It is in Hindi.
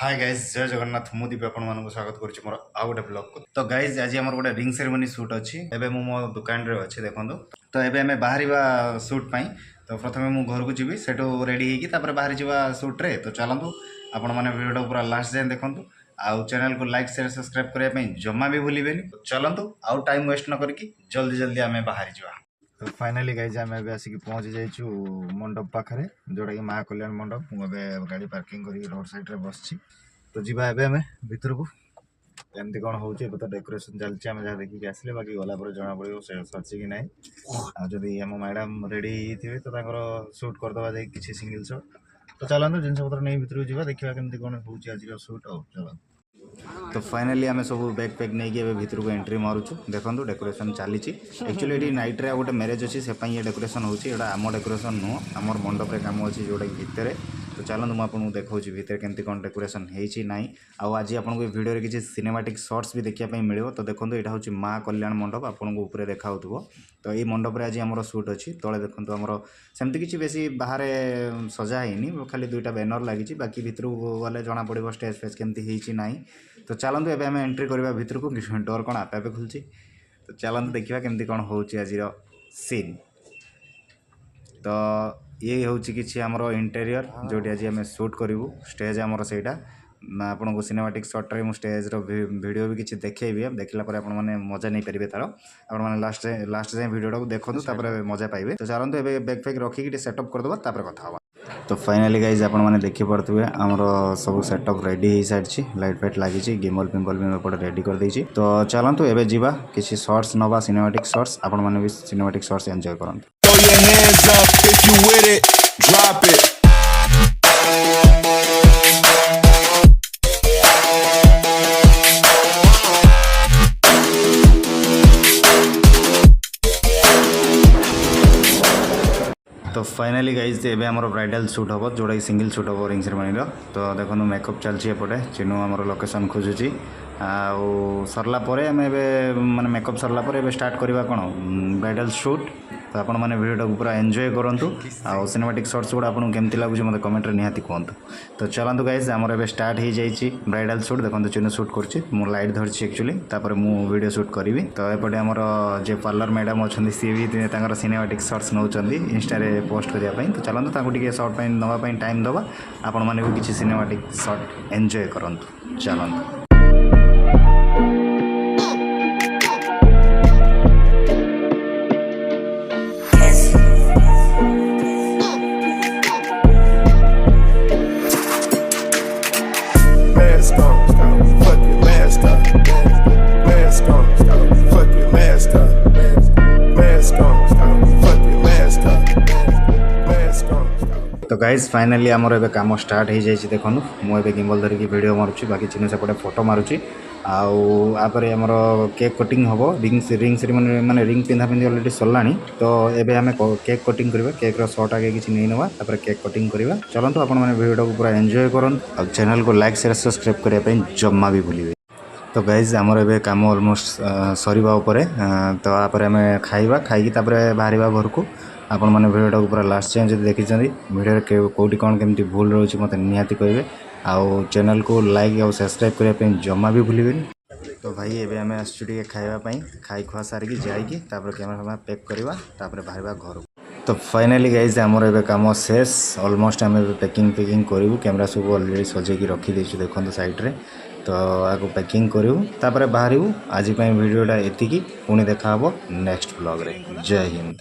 हाय गाइज जय जगन्नाथ मु दीप आपण मानक स्वागत करुच्ची मोर आउ गोटे ब्लॉग को। तो गाइज आज आम गोटे रिंग सेरेमनी शूट अच्छी एबे मु मो दुकान रे अच्छे देखो। तो एबे हमें बाहर शूट पाई। तो प्रथम मु घर को जीवी सेठू रेडी होगी बाहर जावा शूट रे। तो चलतु आपण मैंने वीडियो पूरा लास्ट जाए देखूँ। आउ चैनल को लाइक शेयर सब्सक्राइब करने जमा भी भूलें। चलतु आउ टाइम वेस्ट न करके जल्दी जल्दी आम बाहर जावा। तो फाइनाली गाइज आम आसिक पहुँची जाइछु मंडप पाखे जोटा कि माँ कल्याण मंडप। मुझे गाड़ी पार्किंग कर रोड साइड रे बस। तो जीवा एबे हमें भीतर को एमती कौन हो तो डेकोरेशन चलती आम जहाँ देखिए आसले बाकी गला जना पड़ो से सची कि ना। आदि आम मैडम रेडी थे तो सुट करदे जा कि सिंगल शॉट। तो चलते जिन पतर नहीं भर को देखा केमती कौन हो आज सुट आ चल। तो फाइनाली आम सब बैग पैक नहीं भर को एंट्री मारुचु। देखो डेकोरेशन चली एक्चुअली ये नाइट रे गोटे मैरेज अच्छी से ये डेकोरेशन होता आम डेकोरेशन नुह आम मंडप कम अच्छी जोटा कि भितर। तो चलते मुझे देखा भितर केमती कौन डेकोरेशन होती ना। आज आपको भिडियो किसी सिनेमाटिक शॉट्स भी देखापी मिले। तो देखो यहाँ हूँ माँ कल्याण मंडप आपको ऊपर देखा। तो ये मंडप रे आज आम शूट अच्छी तले देखो आमर सेमती किसी बेसी बाहर सजा है खाली दुईटा बैनर लगी बाकी भितर गले जना पड़ो स्टेज फेज केमती ना। तो चलते एवं आम एंट्री करवा भर को डोर कौन आपे आपे खुलची। तो चलते देखा केमती कौन हो आज सीन। तो ये हूँ कि आमर इंटेरियर जोटी आज आम शूट करूँ स्टेज आमर से आपन को सिनेमाटिक शॉट रे स्टेज वीडियो भी किसी देखेबी देखला पर आपण माने मजा नहीं पारे तार आपण माने लास्ट जाए वीडियो को देखो मजा पाइबे। तो चलते एवं बैग पैक रखिक सेटअप करदे कथा हवा। तो फाइनाली गाइज आपण मैंने देखी पारे आमर सब सेटअप रेडी हो सारी लाइट फाइट लगी गिम्बल पिम्बल भी एपटे रेडी कर देछि। तो चलतु एबे जीवा किसी शॉर्ट्स नवा सिनेमाटिक शॉर्ट्स आपण मैंने भी सिनेमाटिक शॉर्ट्स एंजॉय करंतु। तो फाइनाली गाइज एबे हमर ब्राइडल शूट हम जोड़ा कि सिंगल शूट हम रिंग सेरेमनी। तो देखो मेकअप चलती एपटे चिन्नु आमर लोकेशन खोजुची आउ सरला परे आम माने मेकअप सरला परे एबे स्टार्ट करवा कौन ब्राइडल शूट। तो आपण मैंने वीडियो को पूरा एंजॉय करूँ आउ सिनेमाटिक शॉट्स गुड़ा आपको केमती लगुच मत कमेंट रे निहाती कहतु। तो चलतु गाइज आमर एबे स्टार्ट हो जाइए ब्राइडल शूट। देखो चिन्नु शूट करुच्ची मु लाइट धरची एक्चुअली तापर मु वीडियो शूट करी। तो एपटे आमर जे पार्लर मैडम अच्छा सी भी सिनेमाटिक शॉट्स नौ इंस्टा रे पोस्ट करने। तो चलतु टे शॉर्ट नापी टाइम दवा आपण मैंने भी किसी सिनेमाटिक शॉट एंजॉय करूँ। चलतु तो गाइज फाइनाली आमर एबे काम स्टार्ट हो जाइए। देखो मुझे गिम्बल धरिकी वीडियो मारुची बाकी चिन्ह सेपटे फोटो मारुची आउे आमर केक कटिंग हम रिंग सेरेमनी माने रिंग पिंधा पिंधि अलरेडी सरला। तो एबे आमे केक कटिंग करवा केक शॉट आगे किसी नहीं नवा तापर केक कटिंग करवा। चलतु आपण मैंने वीडियो को पूरा एंजॉय करन और चैनल को लाइक शेयर सब्सक्राइब करने जमा भी भूलिए। तो गाइज आमर एबे काम ऑलमोस्ट सरीबा उपरे। तो आपर आमे खाइबा खाइकी तापर बाहरिबा घर को। आपण मैंने वीडियो को पूरा लास्ट टाइम जब देखी वीडियो कौटी कौन केमती भूल रोचे मत निहाती कहे। आउ चैनल को लाइक और सब्सक्राइब करने जमा भी भूलें। तो भाई एबे आमे आसुटी खाइबापी खाई खुआ सारिकी जाइकी तापर कैमरा पैक करवा तापर बाहरिबा घर। तो फाइनाली गाइज आमर एबे काम शेष ऑलमोस्ट आम पैकिंग करूँ कैमरा सब अलरेडी सजेकी रखी देछु देखो साइड रे। तो आगो पैकिंग करूँ तापर बाहर आज वीडियोटा एतिकी पुणी देखा नेक्स्ट ब्लॉग रे। जय हिंद।